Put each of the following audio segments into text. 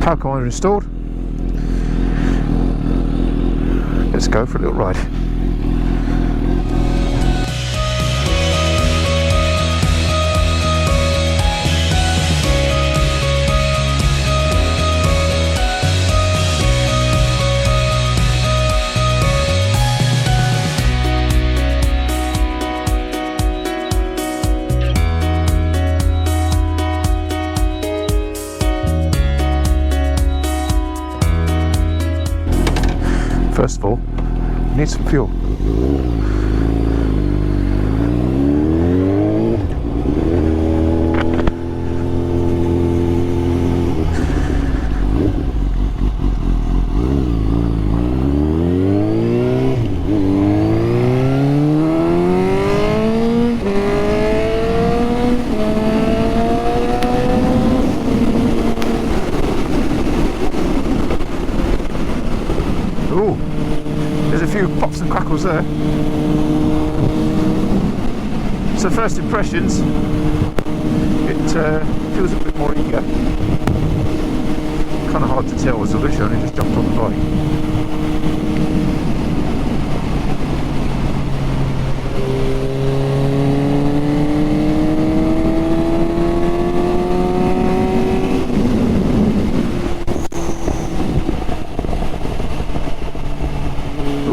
Power Commander installed. Let's go for a little ride. First of all, we need some fuel. Ooh, there's a few pops and crackles there. So first impressions, it feels a bit more eager. Kind of hard to tell as Yoshi only just jumped on the bike.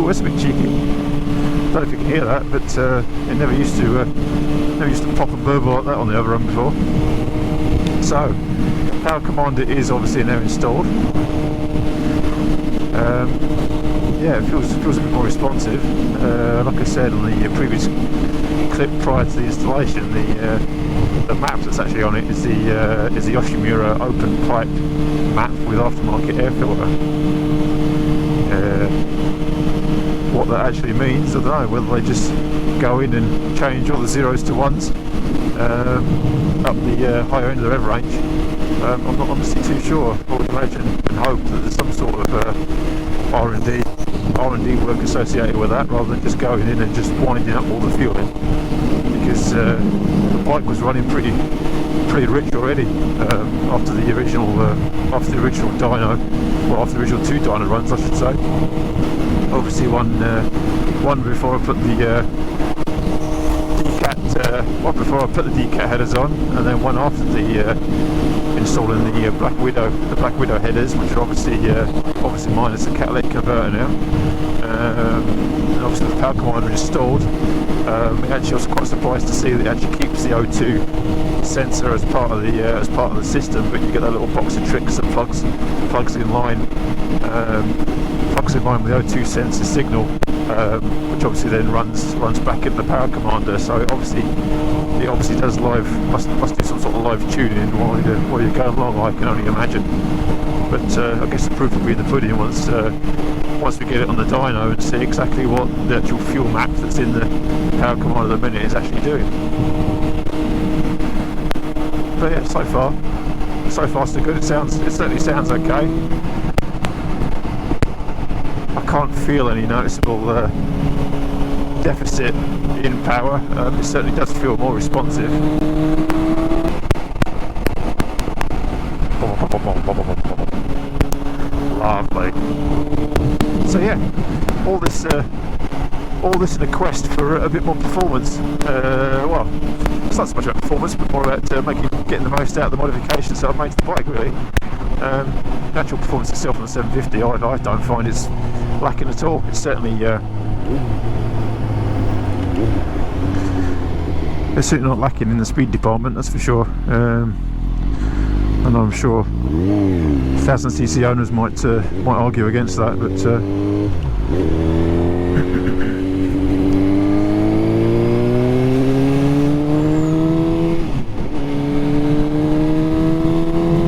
That's a bit cheeky. Don't know if you can hear that, but it never used to pop and burble like that on the other run before. So, Power Commander is obviously now installed. Yeah, it feels a bit more responsive. Like I said on the previous clip prior to the installation, the map that's actually on it is the Yoshi open pipe map with aftermarket air filter. What that actually means, I don't know, whether they just go in and change all the zeros to ones up the higher end of the rev range. I'm not honestly too sure. I would imagine and hope that there's some sort of R&D work associated with that, rather than just going in and just winding up all the fueling, because the bike was running pretty rich already after the original dyno, well, after the original 2 dyno runs, I should say. Obviously one before I put the decat headers on, and then one after the installing the Black Widow headers, which are obviously minus the catalytic converter now. And obviously the Power Commander installed. Actually, I was quite surprised to see that it actually keeps the O2 sensor as part of the system, but you get that little box of tricks that plugs in line with the O2 sensor signal, which obviously then runs back in the Power Commander. So it obviously does must do some sort of live tuning while you're going along, I can only imagine. But I guess the proof will be in the pudding once we get it on the dyno and see exactly what the actual fuel map that's in the Power Commander at the minute is actually doing. But yeah, so far so good. It certainly sounds okay. I can't feel any noticeable deficit in power. It certainly does feel more responsive. Lovely. So yeah, all this in a quest for a bit more performance. Well, it's not so much about performance, but more about getting the most out of the modifications that I've made to the bike, really. The actual performance itself on the 750, I don't find it's lacking at all. It's certainly not lacking in the speed department, that's for sure. And I'm sure 1000cc owners might argue against that, but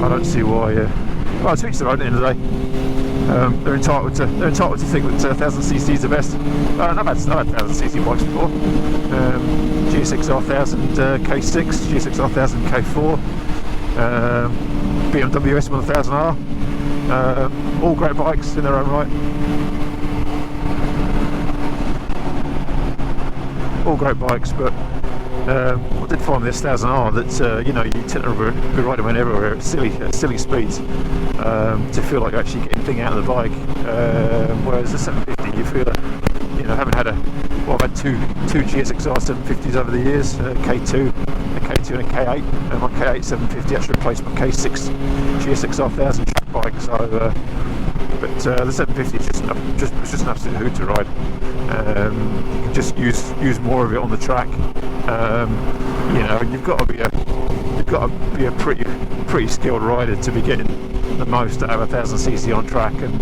I don't see why. Well, it's each their own at the end of the day. They're entitled to think that 1000cc is the best. I've had 1000cc bikes before. Gsxs-750 K6, Gsxs-750 K4. BMW S1000R, all great bikes in their own right. All great bikes, but I did find this 1000R that you know, you tend to be riding around everywhere at silly speeds to feel like you're actually getting anything out of the bike. Whereas the 750, you feel, you know, having had I've had two Gsxs-750s over the years, K2, a K2 and a K8, and my K8 750 actually replaced my K6 Gsxs-1000 track bike. So, but the 750 is just an absolute hoot to ride. You can just use more of it on the track. You know, and you've got to be a pretty skilled rider to be getting the most out of 1000cc on track. And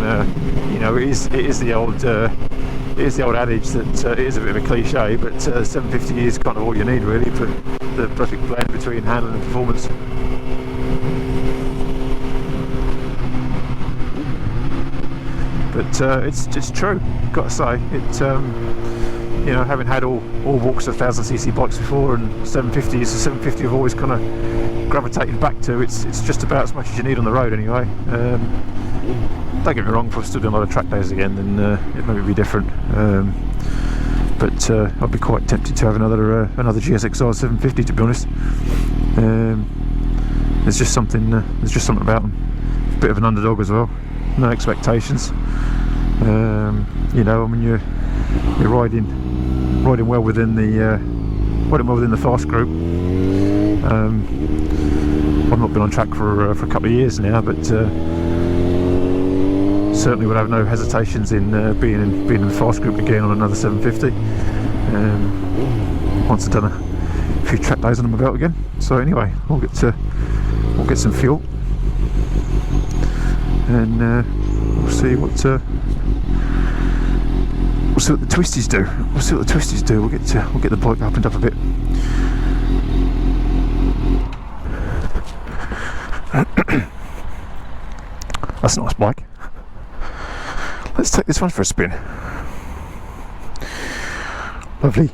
you know, it is the old adage that it is a bit of a cliche, but 750 is kind of all you need really for the perfect blend between handling and performance. But it's true, got to say. You know, having had all walks of 1000cc bikes before, and 750 is the 750 I've always kind of gravitated back to. It's just about as much as you need on the road anyway. Don't get me wrong, if I was still doing a lot of track days again, then it may be different. But I'd be quite tempted to have another Gsxs-750, to be honest. There's just something about them. A bit of an underdog as well. No expectations. You know, I mean, you're riding well within the fast group. I've not been on track for a couple of years now, but certainly would have no hesitations in being in the fast group again on another 750. Once I've done a few track days under my belt again. So anyway, we'll get some fuel, and we'll see what the twisties do. We'll get the bike opened up a bit. That's a nice bike. Let's take this one for a spin. Lovely.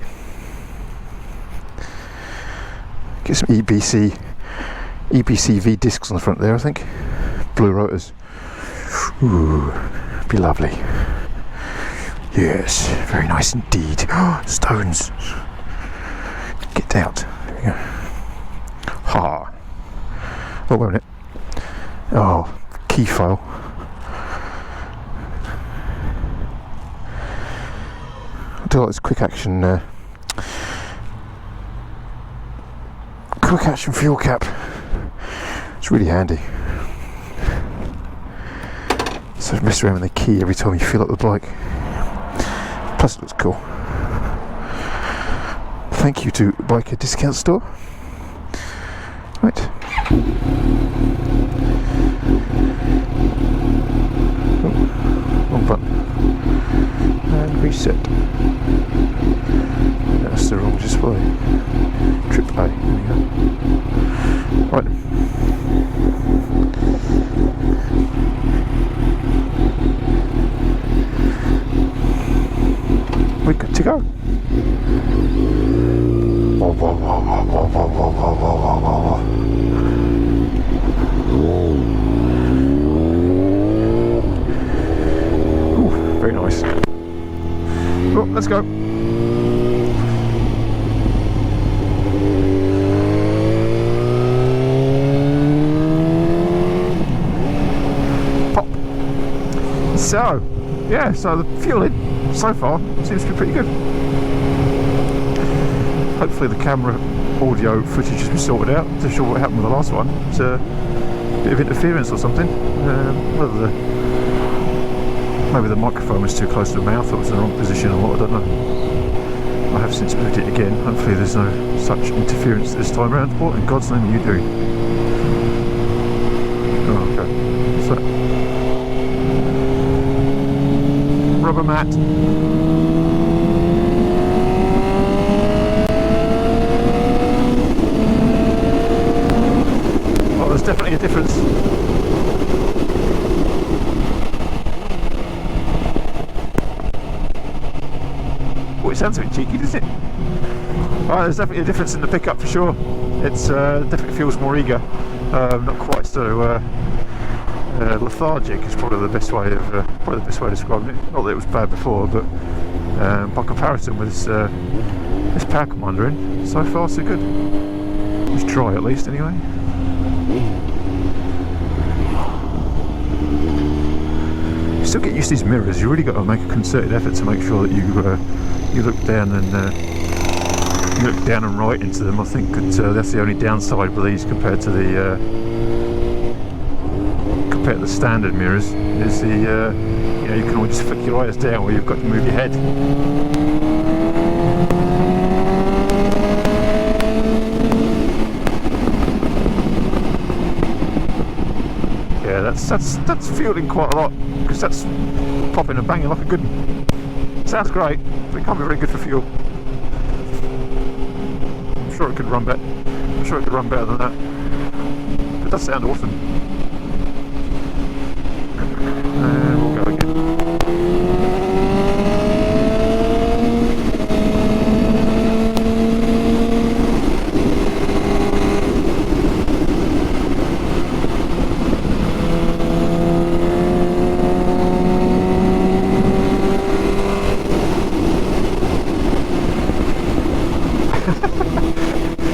Get some EBCV discs on the front there, I think. Blue rotors. Ooh, be lovely. Yes, very nice indeed. Oh, stones. Get out. There we go. Ha. Oh, wait a minute. Oh, key file. I do like this quick action fuel cap. It's really handy. So mess around with the key every time you fill up the bike. Plus it looks cool. Thank you to Biker Discount Store. Right. Oh, wrong button. And reset. That's the wrong display. Trip A. There we go. Right. We're good to go. Whoa, whoa, whoa, whoa, whoa, whoa, whoa, whoa, whoa, whoa. Ooh, very nice. Oh, let's go. Pop. So, yeah, so the fueling so far seems to be pretty good. Hopefully the camera audio footage has been sorted out. Not sure what happened with the last one. It's a bit of interference or something. Whether maybe the microphone was too close to the mouth or it was in the wrong position or what, I don't know. I have since moved it again. Hopefully there's no such interference this time around. What in God's name are you doing? Oh, okay. What's that? Rubber mat. Oh, there's definitely a difference. Oh, it sounds a bit cheeky, doesn't it? Oh, there's definitely a difference in the pickup for sure. It's definitely feels more eager. Not quite so lethargic is probably the best way of describing it. Not that it was bad before, but by comparison with this this Power Commander in. So far so good. Let's try at least anyway. You still get used to these mirrors. You really got to make a concerted effort to make sure that you look down and you look down and right into them. I think that that's the only downside with these compared to the standard mirrors. Is the you know, you can always just flick your eyes down where you've got to move your head. Yeah, that's fueling quite a lot, because that's popping and banging like a good one. Sounds great, but it can't be very good for fuel. I'm sure it could run better. I'm sure it could run better than that. It does sound awesome. We'll go again.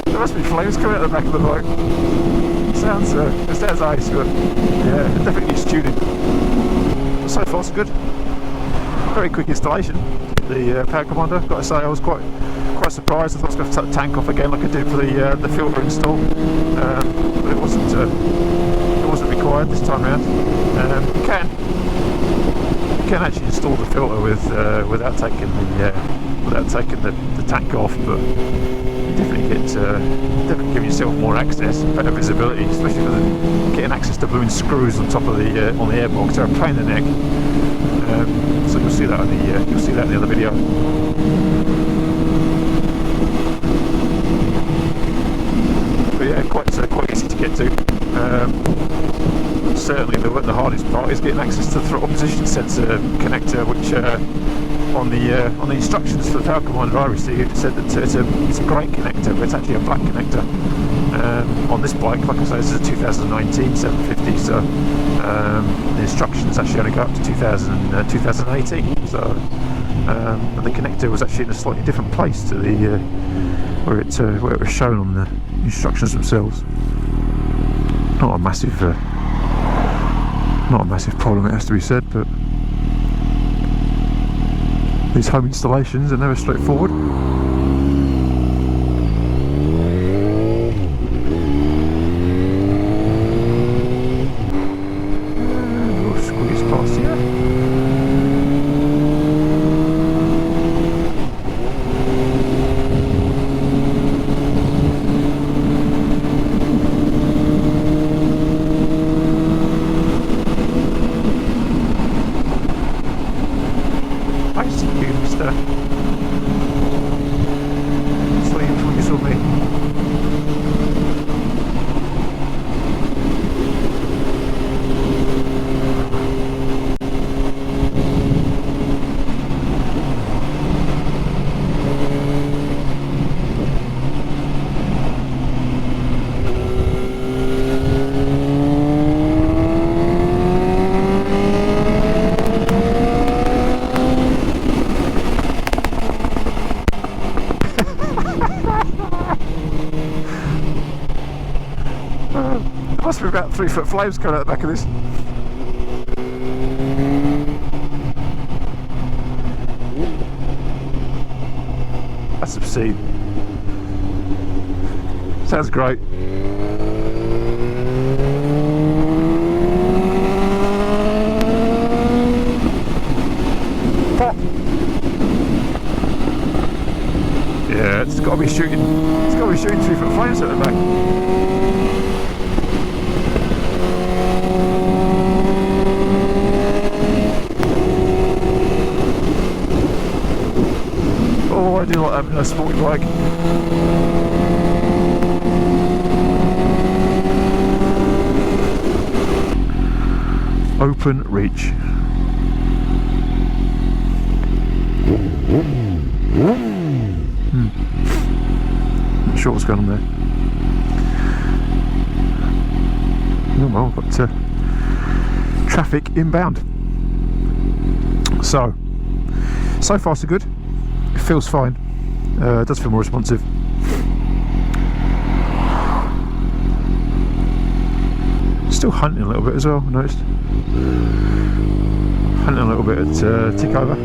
There must be flames coming out the back of the bike. It sounds ice, but yeah, it definitely needs tuning. So far so good. Very quick installation. The Power Commander, got to say, I was quite surprised. I thought I was going to take the tank off again like I did for the filter install, but it wasn't required this time around. You can actually install the filter without taking the tank off, but you definitely give yourself more access, better visibility, especially with getting access to blooming screws on top of the airbox. They're a pain in the neck. So you'll see that in the other video. But yeah, quite easy to get to. Certainly the hardest part is getting access to the throttle position sensor connector, which on the instructions for the Power Commander I received, it said that it's a grey connector, but it's actually a black connector. On this bike, like I say, this is a 2019 750, so the instructions actually only go up to 2018. So and the connector was actually in a slightly different place to the where it was shown on the instructions themselves. Not a massive problem, it has to be said, but these home installations are never straightforward. We'll squeeze past here. I see you, mister. Saw you before you saw me. There must be about 3 foot flames coming out the back of this. That's obscene. Sounds great. Pop! Yeah, it's got to be shooting 3 foot flames at the back. Oh, I do like having a sporty bike. Open reach. Not sure what's going on there. Oh well, I've got traffic inbound. So far so good. It feels fine. It does feel more responsive. Still hunting a little bit as well, I noticed. Hunting a little bit at tick over.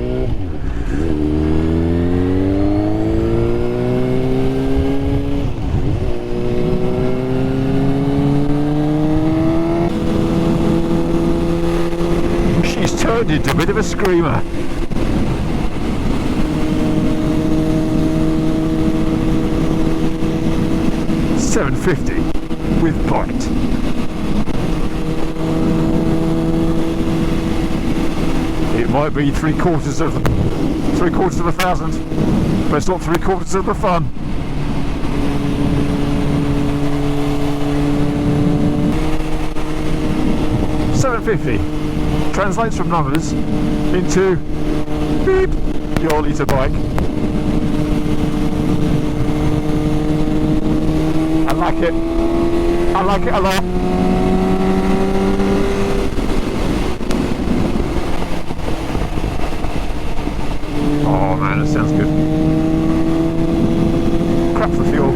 She's turned into a bit of a screamer. $750 with bite. It might be three quarters of a thousand, but it's not three quarters of the fun. $750 translates from numbers into beep your litre bike. I like it. I like it a lot. Oh man, that sounds good. Crap for fuel.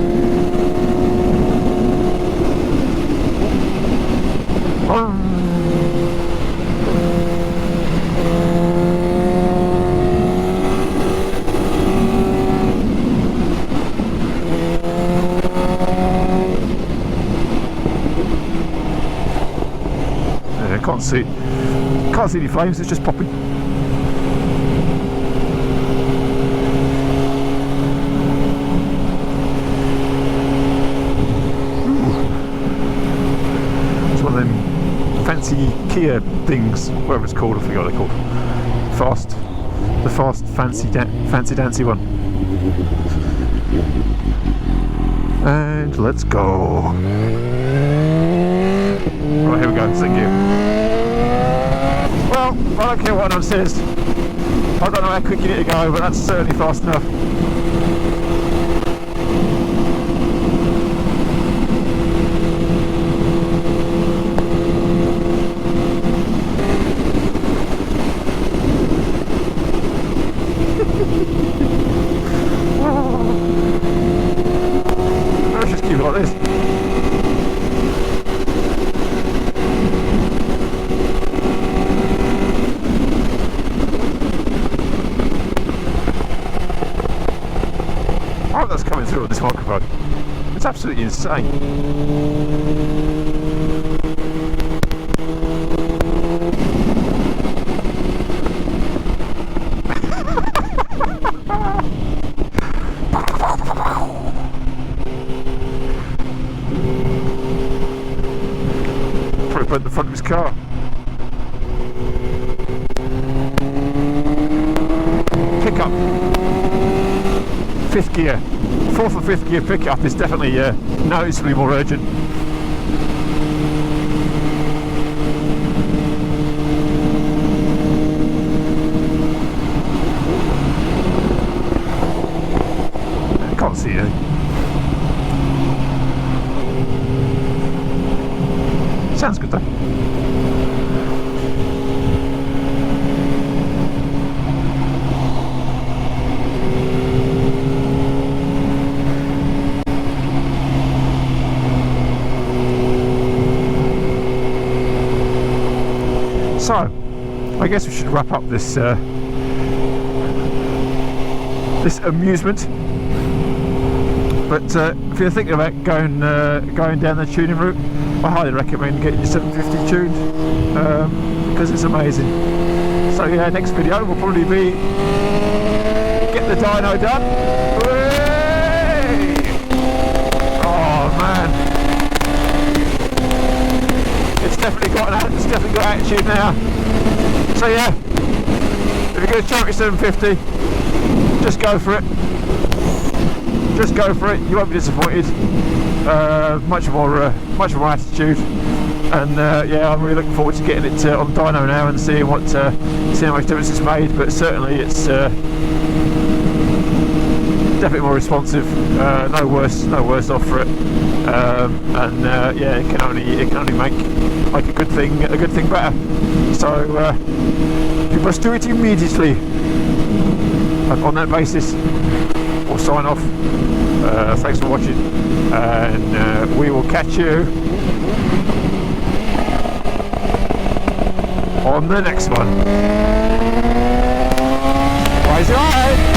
Can't see any flames, it's just popping. It's one of them fancy Kia things, whatever it's called, I forget what they're called. The fast fancy dancy one. And let's go. Right, here we go, second gear. Well, I don't care what anyone says. I don't know how quick you need to go, but that's certainly fast enough. Let's just keep it like this. That's coming through on this microphone. It's absolutely insane. Probably burnt the front of his car. Pickup. Fifth gear. Fourth or fifth gear pickup is definitely noticeably more urgent. I can't see it. Sounds good though. So, I guess we should wrap up this this amusement. But if you're thinking about going down the tuning route, I highly recommend getting your 750 tuned because it's amazing. So yeah, next video will probably be get the dyno done. Hooray! Oh man. It's definitely got attitude now. So yeah, if you're going to charge your 750, just go for it. Just go for it. You won't be disappointed. Much more attitude. And yeah, I'm really looking forward to getting it on dyno now and seeing how much difference it's made. But certainly it's definitely more responsive. No worse off for it. And yeah, it can only make a good thing better. So you must do it immediately. And on that basis, we'll sign off. Thanks for watching, and we will catch you on the next one. Bye.